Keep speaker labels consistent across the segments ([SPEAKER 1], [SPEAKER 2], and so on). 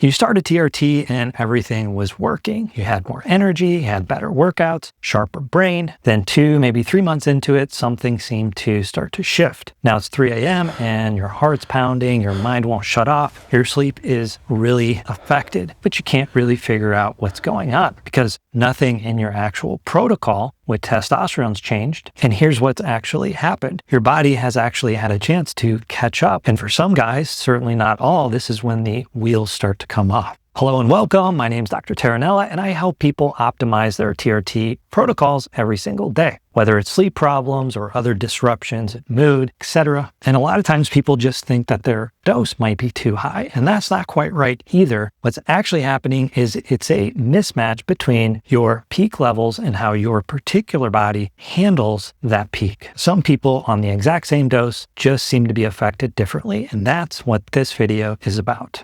[SPEAKER 1] You started TRT and everything was working. You had more energy, you had better workouts, sharper brain. Then 2, maybe 3 months into it, something seemed to start to shift. Now it's 3 a.m. and your heart's pounding, your mind won't shut off. Your sleep is really affected, but you can't really figure out what's going on because nothing in your actual protocol with testosterone's changed. And here's what's actually happened. Your body has actually had a chance to catch up. And for some guys, certainly not all, this is when the wheels start to come off. Hello and welcome. My name's Dr. Terranella, and I help people optimize their TRT protocols every single day, whether it's sleep problems or other disruptions in mood, etc. And a lot of times people just think that their dose might be too high, and that's not quite right either. What's actually happening is it's a mismatch between your peak levels and how your particular body handles that peak. Some people on the exact same dose just seem to be affected differently, and that's what this video is about.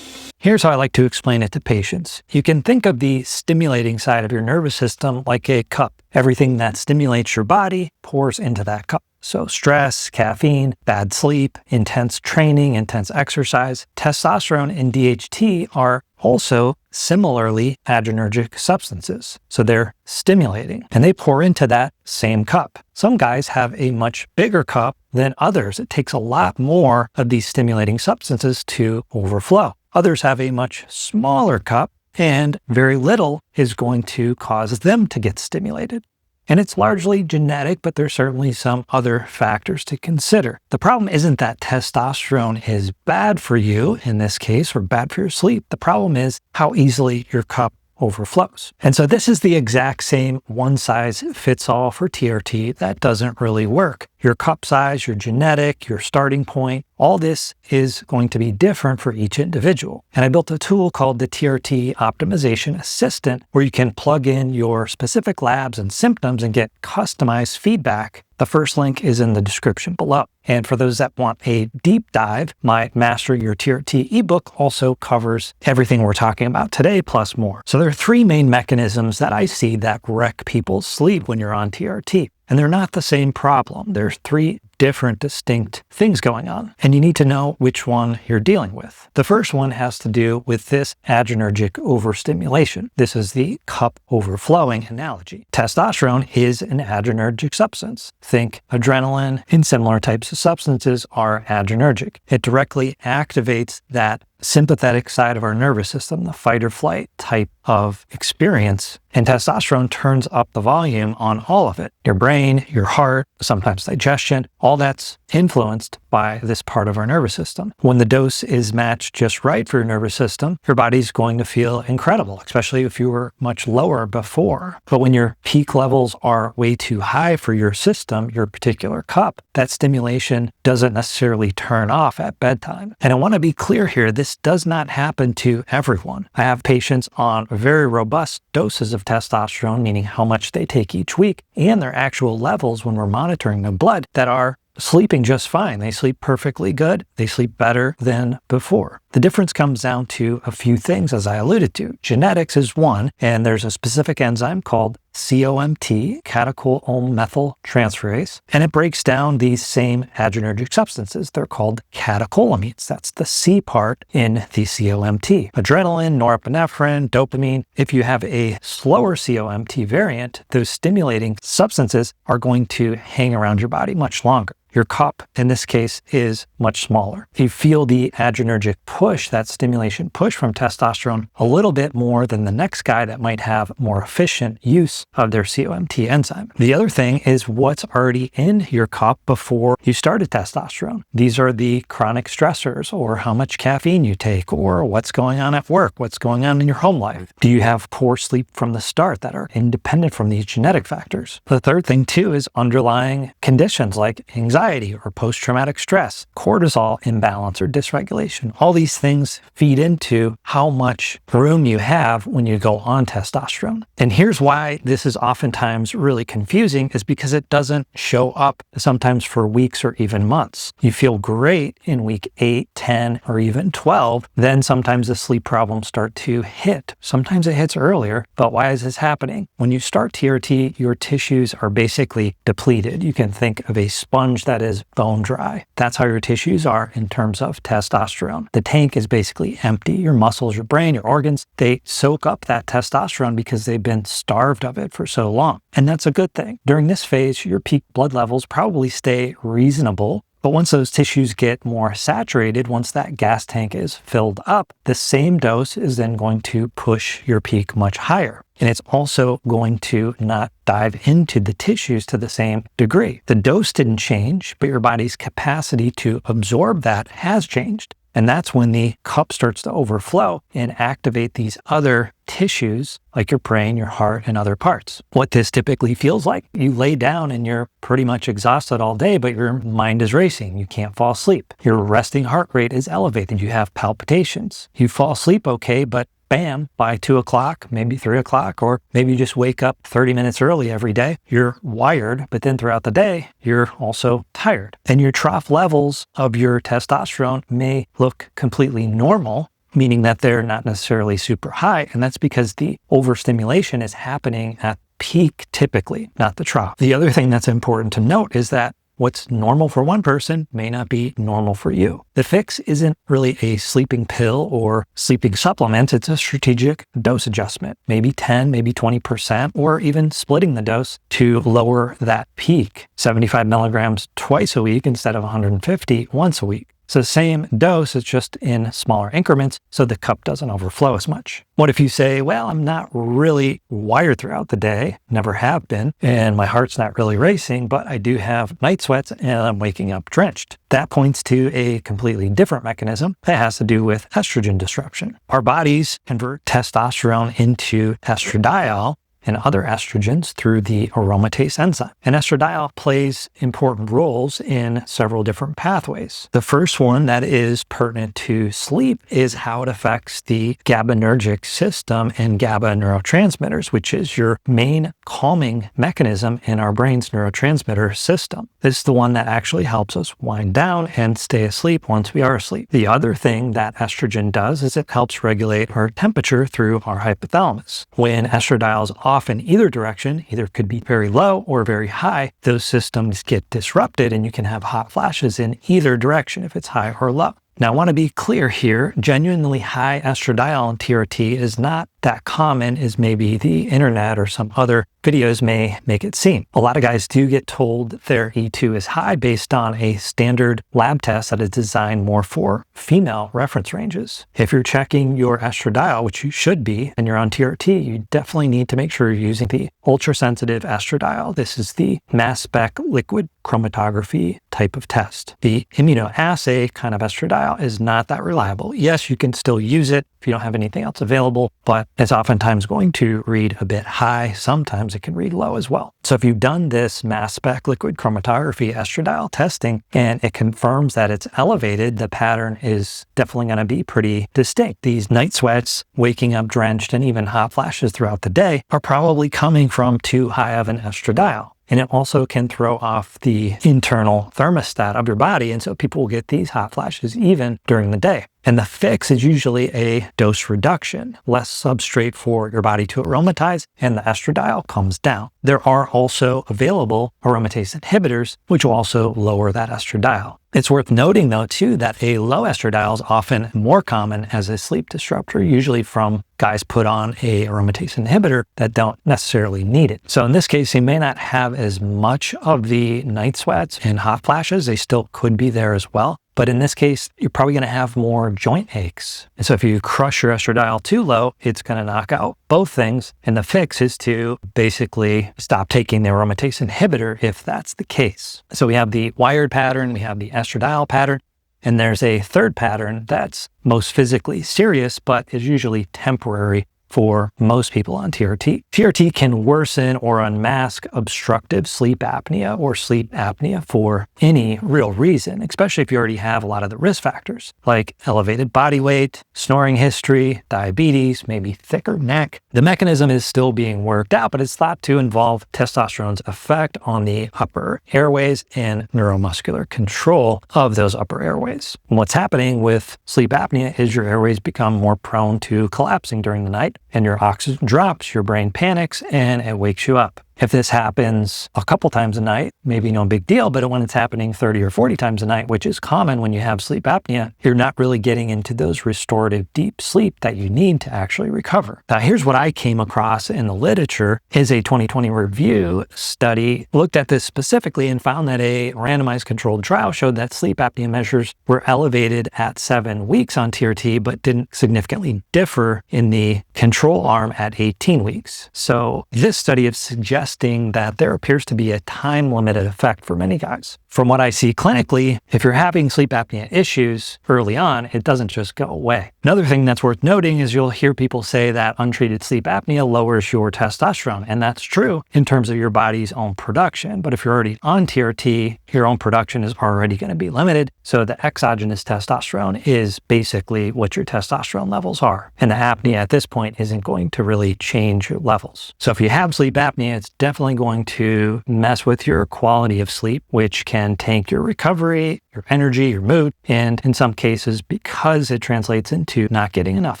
[SPEAKER 1] Here's how I like to explain it to patients. You can think of the stimulating side of your nervous system like a cup. Everything that stimulates your body pours into that cup. So stress, caffeine, bad sleep, intense training, intense exercise. Testosterone and DHT are also similarly adrenergic substances. So they're stimulating and they pour into that same cup. Some guys have a much bigger cup than others. It takes a lot more of these stimulating substances to overflow. Others have a much smaller cup and very little is going to cause them to get stimulated. And it's largely genetic, but there's certainly some other factors to consider. The problem isn't that testosterone is bad for you in this case, or bad for your sleep. The problem is how easily your cup overflows. And so this is the exact same one size fits all for TRT. That doesn't really work. Your cup size, your genetic, your starting point, all this is going to be different for each individual. And I built a tool called the TRT Optimization Assistant where you can plug in your specific labs and symptoms and get customized feedback. The first link is in the description below. And for those that want a deep dive, my Master Your TRT ebook also covers everything we're talking about today plus more. So there are 3 main mechanisms that I see that wreck people's sleep when you're on TRT. And they're not the same problem. There's 3 different distinct things going on, and you need to know which one you're dealing with. The first one has to do with this adrenergic overstimulation. This is the cup overflowing analogy. Testosterone is an adrenergic substance. Think adrenaline and similar types of substances are adrenergic. It directly activates that sympathetic side of our nervous system, the fight or flight type of experience. And testosterone turns up the volume on all of it. Your brain, your heart, sometimes digestion, all that's influenced by this part of our nervous system. When the dose is matched just right for your nervous system, your body's going to feel incredible, especially if you were much lower before. But when your peak levels are way too high for your system, your particular cup, that stimulation doesn't necessarily turn off at bedtime. And I want to be clear here, this does not happen to everyone. I have patients on very robust doses of testosterone, meaning how much they take each week, and their actual levels when we're monitoring their blood that are sleeping just fine. They sleep perfectly good. They sleep better than before. The difference comes down to a few things, as I alluded to. Genetics is one, and there's a specific enzyme called COMT, catechol-O-methyltransferase, and it breaks down these same adrenergic substances. They're called catecholamines. That's the C part in the COMT. Adrenaline, norepinephrine, dopamine. If you have a slower COMT variant, those stimulating substances are going to hang around your body much longer. Your cup, in this case, is much smaller. You feel the adrenergic push, that stimulation push from testosterone, a little bit more than the next guy that might have more efficient use of their COMT enzyme. The other thing is what's already in your cup before you started testosterone. These are the chronic stressors, or how much caffeine you take, or what's going on at work, what's going on in your home life. Do you have poor sleep from the start that are independent from these genetic factors? The third thing too is underlying conditions like anxiety or post-traumatic stress, cortisol imbalance or dysregulation. All these these things feed into how much room you have when you go on testosterone. And here's why this is oftentimes really confusing, is because it doesn't show up sometimes for weeks or even months. You feel great in week 8, 10, or even 12. Then sometimes the sleep problems start to hit. Sometimes it hits earlier, but why is this happening? When you start TRT, your tissues are basically depleted. You can think of a sponge that is bone dry. That's how your tissues are in terms of testosterone. The tank is basically empty. Your muscles, your brain, your organs, they soak up that testosterone because they've been starved of it for so long. And that's a good thing. During this phase, your peak blood levels probably stay reasonable. But once those tissues get more saturated, once that gas tank is filled up, the same dose is then going to push your peak much higher. And it's also going to not dive into the tissues to the same degree. The dose didn't change, but your body's capacity to absorb that has changed. And that's when the cup starts to overflow and activate these other tissues like your brain, your heart, and other parts. What this typically feels like, you lay down and you're pretty much exhausted all day, but your mind is racing. You can't fall asleep. Your resting heart rate is elevated. You have palpitations. You fall asleep okay, but bam, by 2 o'clock, maybe 3 o'clock, or maybe you just wake up 30 minutes early every day. You're wired, but then throughout the day, you're also tired. And your trough levels of your testosterone may look completely normal, meaning that they're not necessarily super high. And that's because the overstimulation is happening at peak typically, not the trough. The other thing that's important to note is that what's normal for one person may not be normal for you. The fix isn't really a sleeping pill or sleeping supplement. It's a strategic dose adjustment, maybe 10, maybe 20%, or even splitting the dose to lower that peak, 75 milligrams twice a week instead of 150 once a week. So same dose, it's just in smaller increments so the cup doesn't overflow as much. What if you say, well, I'm not really wired throughout the day, never have been, and my heart's not really racing, but I do have night sweats and I'm waking up drenched. That points to a completely different mechanism that has to do with estrogen disruption. Our bodies convert testosterone into estradiol and other estrogens through the aromatase enzyme. And estradiol plays important roles in several different pathways. The first one that is pertinent to sleep is how it affects the GABAergic system and GABA neurotransmitters, which is your main calming mechanism in our brain's neurotransmitter system. This is the one that actually helps us wind down and stay asleep once we are asleep. The other thing that estrogen does is it helps regulate our temperature through our hypothalamus. When estradiol is off in either direction, either could be very low or very high, those systems get disrupted and you can have hot flashes in either direction if it's high or low. Now, I want to be clear here, genuinely high estradiol in TRT is not that common as maybe the internet or some other videos may make it seem. A lot of guys do get told their E2 is high based on a standard lab test that is designed more for female reference ranges. If you're checking your estradiol, which you should be, and you're on TRT, you definitely need to make sure you're using the ultra-sensitive estradiol. This is the mass spec liquid chromatography type of test. The immunoassay kind of estradiol is not that reliable. Yes, you can still use it if you don't have anything else available, but it's oftentimes going to read a bit high. Sometimes it can read low as well. So if you've done this mass spec liquid chromatography estradiol testing and it confirms that it's elevated, the pattern is definitely going to be pretty distinct. These night sweats, waking up drenched, and even hot flashes throughout the day are probably coming from too high of an estradiol. And it also can throw off the internal thermostat of your body. And so people will get these hot flashes even during the day. And the fix is usually a dose reduction, less substrate for your body to aromatize, and the estradiol comes down. There are also available aromatase inhibitors, which will also lower that estradiol. It's worth noting, though, too, that a low estradiol is often more common as a sleep disruptor, usually from guys put on a aromatase inhibitor that don't necessarily need it. So in this case, they may not have as much of the night sweats and hot flashes. They still could be there as well. But in this case, you're probably going to have more joint aches. And so if you crush your estradiol too low, it's going to knock out both things. And the fix is to basically stop taking the aromatase inhibitor if that's the case. So we have the wired pattern, we have the estradiol pattern, and there's a third pattern that's most physically serious, but is usually temporary for most people on TRT. TRT can worsen or unmask obstructive sleep apnea or sleep apnea for any real reason, especially if you already have a lot of the risk factors like elevated body weight, snoring history, diabetes, maybe thicker neck. The mechanism is still being worked out, but it's thought to involve testosterone's effect on the upper airways and neuromuscular control of those upper airways. And what's happening with sleep apnea is your airways become more prone to collapsing during the night, and your oxygen drops, your brain panics, and it wakes you up. If this happens a couple times a night, maybe no big deal, but when it's happening 30 or 40 times a night, which is common when you have sleep apnea, you're not really getting into those restorative deep sleep that you need to actually recover. Now, here's what I came across in the literature is a 2020 review study looked at this specifically and found that a randomized controlled trial showed that sleep apnea measures were elevated at 7 weeks on TRT, but didn't significantly differ in the control arm at 18 weeks. So this study is suggesting that there appears to be a time-limited effect for many guys. From what I see clinically, if you're having sleep apnea issues early on, it doesn't just go away. Another thing that's worth noting is you'll hear people say that untreated sleep apnea lowers your testosterone, and that's true in terms of your body's own production. But if you're already on TRT, your own production is already going to be limited, so the exogenous testosterone is basically what your testosterone levels are. And the apnea at this point isn't going to really change your levels. So if you have sleep apnea, it's definitely going to mess with your quality of sleep, which can tank your recovery, your energy, your mood, and in some cases, because it translates into not getting enough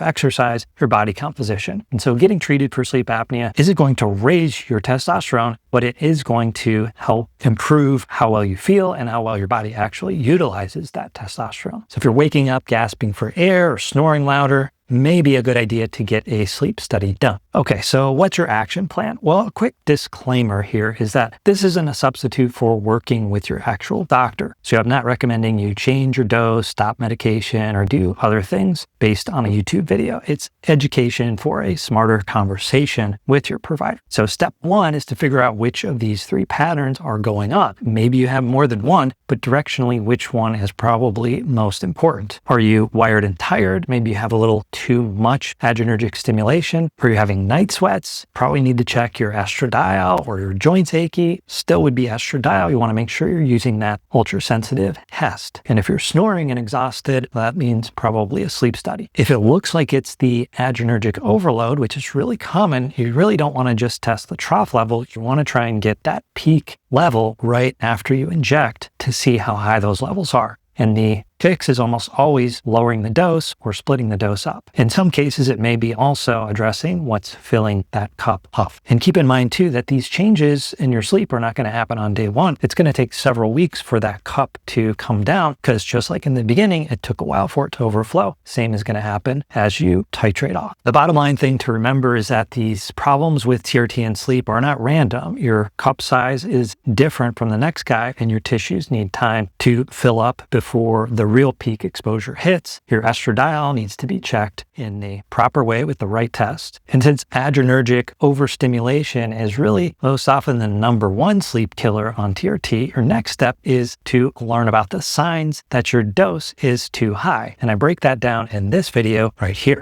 [SPEAKER 1] exercise, your body composition. And so getting treated for sleep apnea isn't going to raise your testosterone, but it is going to help improve how well you feel and how well your body actually utilizes that testosterone. So if you're waking up gasping for air or snoring louder, may be a good idea to get a sleep study done. Okay, so what's your action plan? Well, a quick disclaimer here is that this isn't a substitute for working with your actual doctor. So I'm not recommending you change your dose, stop medication, or do other things based on a YouTube video. It's education for a smarter conversation with your provider. So step one is to figure out which of these 3 patterns are going on. Maybe you have more than one, but directionally, which one is probably most important? Are you wired and tired? Maybe you have a little too much adrenergic stimulation, or you're having night sweats. Probably need to check your estradiol, or your joints achy. Still would be estradiol. You want to make sure you're using that ultra-sensitive test. And if you're snoring and exhausted, that means probably a sleep study. If it looks like it's the adrenergic overload, which is really common, you really don't want to just test the trough level. You want to try and get that peak level right after you inject to see how high those levels are. And the fix is almost always lowering the dose or splitting the dose up. In some cases, it may be also addressing what's filling that cup up. And keep in mind too that these changes in your sleep are not going to happen on day one. It's going to take several weeks for that cup to come down, because just like in the beginning, it took a while for it to overflow. Same is going to happen as you titrate off. The bottom line thing to remember is that these problems with TRT and sleep are not random. Your cup size is different from the next guy, and your tissues need time to fill up before the real peak exposure hits. Your estradiol needs to be checked in the proper way with the right test. And since adrenergic overstimulation is really most often the #1 sleep killer on TRT, your next step is to learn about the signs that your dose is too high. And I break that down in this video right here.